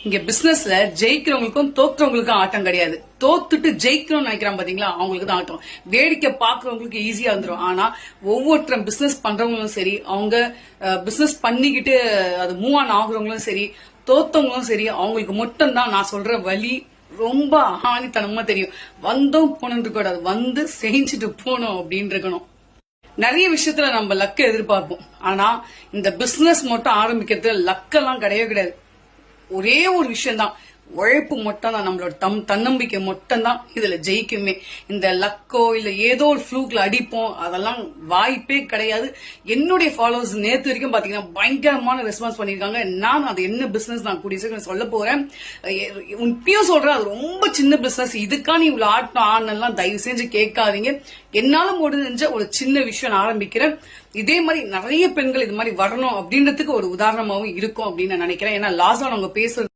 இங்க பிசினஸ்ல ஜெயிக்கிறவங்களுக்கும் தோக்குறவங்களுக்கும் ஆட்டம் கிடையாது. தோத்துட்டு ஜெயிக்கணும்னு நினைக்கிறான் பாத்தீங்களா, அவங்களுக்கு தான் ஆட்டம். வேடிக்கை பாக்குறவங்களுக்கு ஈஸியா வந்துடும். ஆனா ஒவ்வொருத்தரும் பிசினஸ் பண்றவங்களும் சரி, அவங்க பிசினஸ் பண்ணிக்கிட்டு அது மூவ் ஆன் ஆகுறவங்களும் சரி, தோத்தவங்களும் சரி, அவங்களுக்கு மட்டும் தான் நான் சொல்ற வழி ரொம்ப ஆணித்தனமா தெரியும். வந்தோம் போனோம் கூடாது, வந்து செஞ்சுட்டு போனோம் அப்படின்னு இருக்கணும். நிறைய விஷயத்துல நம்ம லக்க எதிர்பார்ப்போம். ஆனா இந்த பிசினஸ் மட்டும் ஆரம்பிக்கிறதுல லக்கெல்லாம் கிடையவே கிடையாது. ஒரே ஒரு விஷயம் தான், உழைப்பு மட்டும் தான், நம்மளோட தன்னம்பிக்கை மட்டும் தான் இதுல ஜெயிக்குமே. இந்த லக்கோ இல்ல ஏதோ ஒரு ஃப்ளூக்ல அடிப்போம், அதெல்லாம் வாய்ப்பே கிடையாது. என்னுடைய ஃபாலோவர்ஸ் நேத்து வரைக்கும் பாத்தீங்கன்னா பயங்கரமான ரெஸ்பான்ஸ் பண்ணிருக்காங்க. நான் அது என்ன பிசினஸ் நான் கூடிய சீக்கிரம் சொல்ல போறேன். இப்பயும் சொல்றேன், அது ரொம்ப சின்ன பிசினஸ். இதுக்கா நீ இவ்வளவு ஆடலாம் தயவு செஞ்சு கேட்காதீங்க. என்னால முடிஞ்ச ஒரு சின்ன விஷயம் நான் ஆரம்பிக்கிறேன். இதே மாதிரி நிறைய பெண்கள் இது மாதிரி வரணும் அப்படின்றதுக்கு ஒரு உதாரணமாவும் இருக்கும் அப்படின்னு நான் நினைக்கிறேன். ஏன்னா லாஸ்ட் அவங்க பேசுறது